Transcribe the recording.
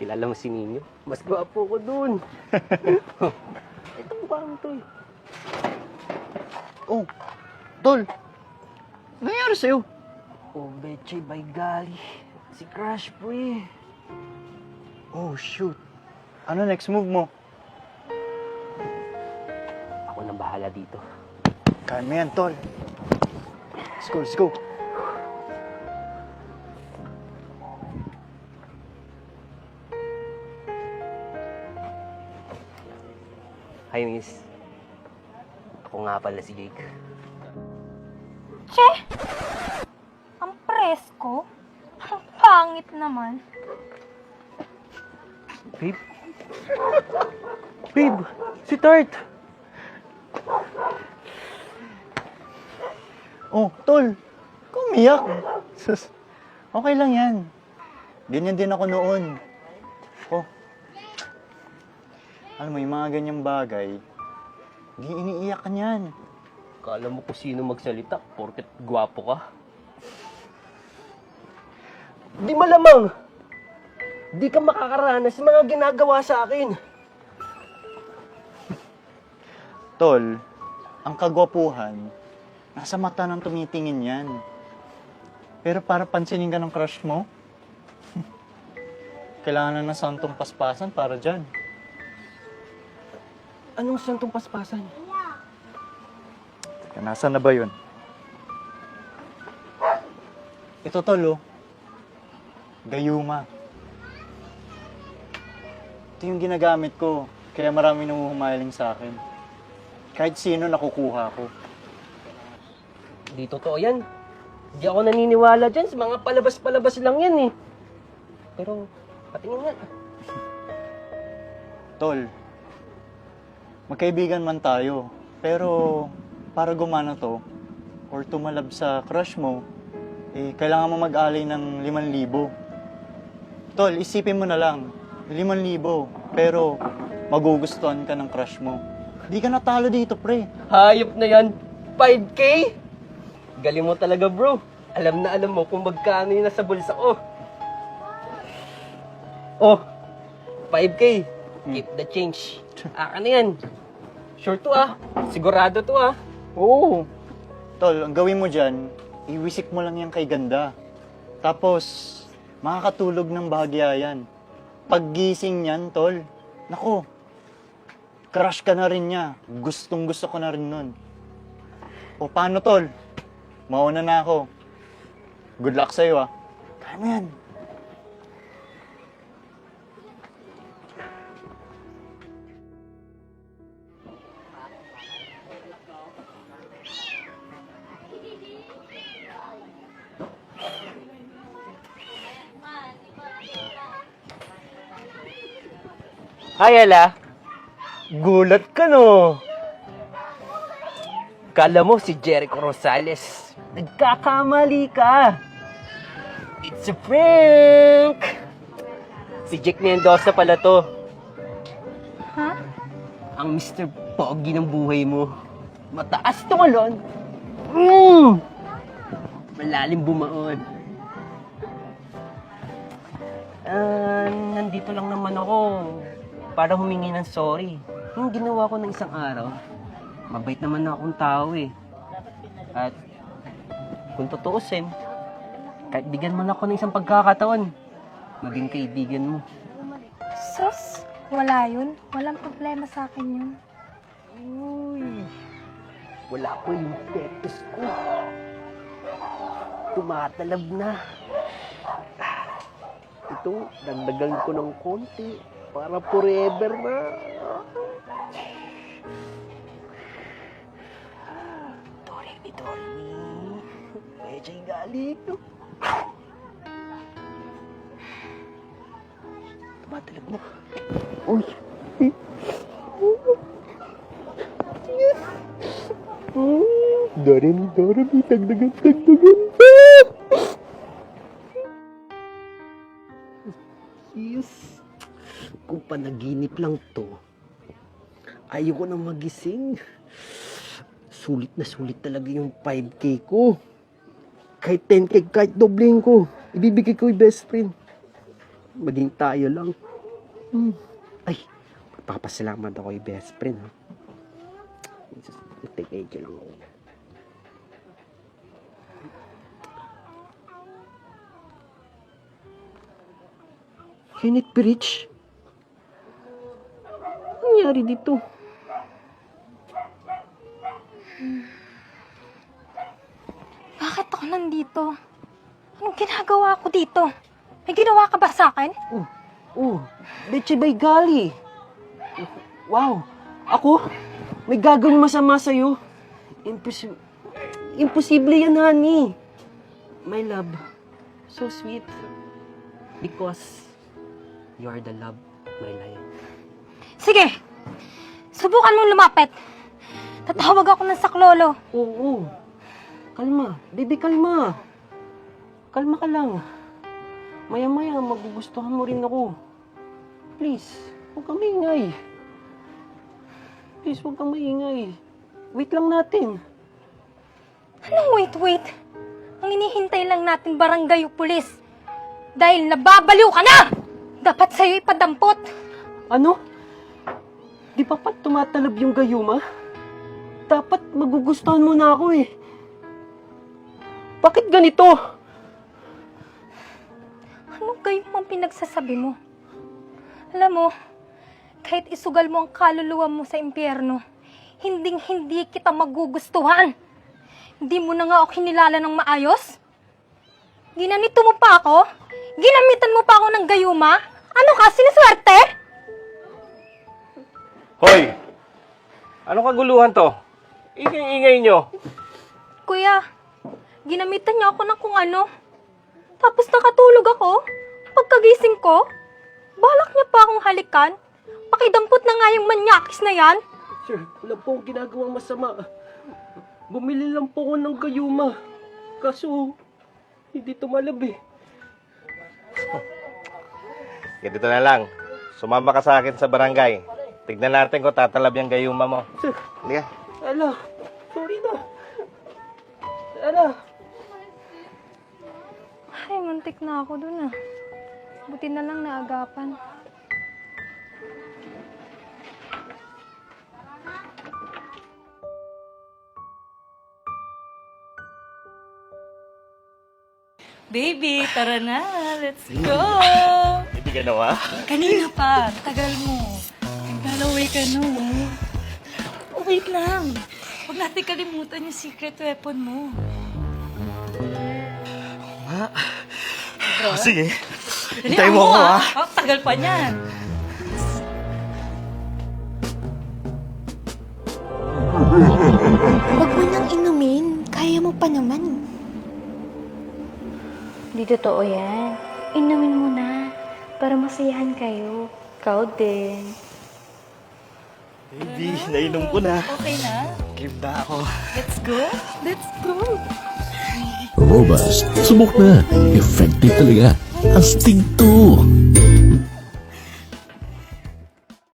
Kilala mo si Ninyo? Mas gwapo ko dun. Ito parang to eh. Oh, tol. Nangyari sa'yo? Oh, Betchay, by golly. Si Crush, pre. Oh, shoot. Ano next move mo? Ako nang bahala dito. Kaya mo yan, tol. Let's go, let's go. Hi, miss. Ako nga pala si Jake. Che! Ang presko. Ang pangit naman. Babe? Babe! Si Tart! Oh, tol. Kumiyak. Sus. Okay lang yan. Ganyan din ako noon. Oh. Alam mo, yung mga ganyang bagay, di iniiyak ka niyan. Kala mo kung sino magsalita, porket gwapo ka. Di malamang! Di ka makakaranas sa mga ginagawa sa akin. Tol, ang kagwapuhan, nasa mata ng tumitingin yan. Pero para pansinin ka ng crush mo, kailangan na ng santong paspasan para dyan. Anong santong paspasan? Teka, nasaan na ba yun? Ito, tol, oh. Gayuma. Ito yung ginagamit ko, kaya marami nang humahiling sa akin. Kahit sino nakukuha ko. Di totoo yan. Di ako naniniwala dyan. Sa mga palabas-palabas lang yan eh. Pero, patingin nga. Tol, magkaibigan man tayo, pero para gumana to, or tumalab sa crush mo, eh, kailangan mo mag-alay ng 5,000. Tol, isipin mo na lang, 5,000, pero magugustuhan ka ng crush mo. Di ka natalo dito, pre. Hayop na yan. 5K? Galing mo talaga, bro. Alam na alam mo kung magkano yung nasa bulsa ko. Oh, 5K. Keep the change. Aka na yan. Sure to ah. Sigurado to ah. Oo. Tol, ang gawin mo dyan, iwisik mo lang yan kay ganda. Tapos, makakatulog ng bahagya yan. Paggising niyan, tol, nako, crush ka na rin niya. Gustong gusto ko na rin nun. O paano, tol? Mauna na ako. Good luck sa'yo, ah. Kaya mo yan. Hi, Ella. Gulat ka, no? Kala mo si Jericho Rosales. Nagkakamali ka. It's a prank! Si Jake Mendoza pala to. Ha? Ang Mr. Pogi ng buhay mo. Mataas tumalon. Malalim bumaon. Nandito lang naman ako para humingi ng sorry. Yung ginawa ko ng isang araw, mabait naman na akong tao eh. At kung tutuusin, kahit bigyan mo na ako ng isang pagkakataon, maging kaibigan mo. Sus, wala yun. Walang problema sa akin yun. Uy, wala ko yung pepes ko. Tumatalab na. Ito, dagdagan ko ng konti para forever na. Doremi, Doremi. Medyo galing. Tumatalab na. Uy. Doremi, Doremi. Dagdagan, dagdagan. Yes. Kung panaginip lang to, ayoko nang magising. Sulit na sulit talaga yung 5K ko. Kahit 10K, kahit dobling ko, ibibigay ko yung best friend. Maging tayo lang. Ay, papasalamat ako yung best friend, ha? Take lang ako. Kenneth Bridge? Ano nangyari dito? Bakit ako nandito? Anong ginagawa ko dito? May ginawa ka ba sa akin? Leche bay gali. Wow, ako? May gagawin masama sa'yo? Imposible yan, honey. My love, so sweet. Because you are the love of my life. Sige, subukan mong lumapit. Tatawag ako ng saklolo. Oo. Kalma. Baby, kalma. Kalma ka lang. Maya-maya, magugustuhan mo rin ako. Please, huwag kang maingay. Please, huwag kang maingay. Wait lang natin. Anong wait? Ang inihintay lang natin barangay o pulis. Dahil nababaliw ka na! Dapat sa'yo ipadampot. Ano? Di ba pa tumatalab yung gayuma? Dapat magugustuhan mo na ako eh. Bakit ganito? Anong gayumang pinagsasabi mo? Alam mo, kahit isugal mo ang kaluluwa mo sa impyerno, hinding-hindi kita magugustuhan. Hindi mo na nga ako kinilala ng maayos? Ginanito mo pa ako? Ginamitan mo pa ako ng gayuma? Ano ka, sinuswerte? Hoy! Anong kaguluhan to? Ingay-ingay nyo. Kuya, ginamitan niya ako ng kung ano. Tapos nakatulog ako. Pagkagising ko, balak niya pa akong halikan. Pakidampot na nga yung manyakis na yan. Sir, wala po akong ginagawang masama. Bumili lang po ako ng gayuma. Kaso, hindi tumalab eh. Ganito na lang. Sumama ka sa akin sa barangay. Tignan natin kung tatalab yung gayuma mo. Sir, Halika. ala, sorry na. Ala. Ay, muntik na ako dun ah. Buti na lang naagapan. Baby, tara na. Let's go! Hindi ka nawa? Kanina pa. Tagal mo. Naglalaway ka no. Oh, wait lang. Huwag natin kalimutan yung secret weapon mo. Sige. Dali, Hintayin mo ako, ha? Oh, tagal pa niyan. Huwag mo nang inumin. Kaya mo pa naman. Di totoo yan. Inumin mo na. Para masayahan kayo. Ikaw din. Baby, nainom ko na. Okay na? Give na ako. Let's go? Let's go! Robust. Subok na. Effective talaga. Astig to.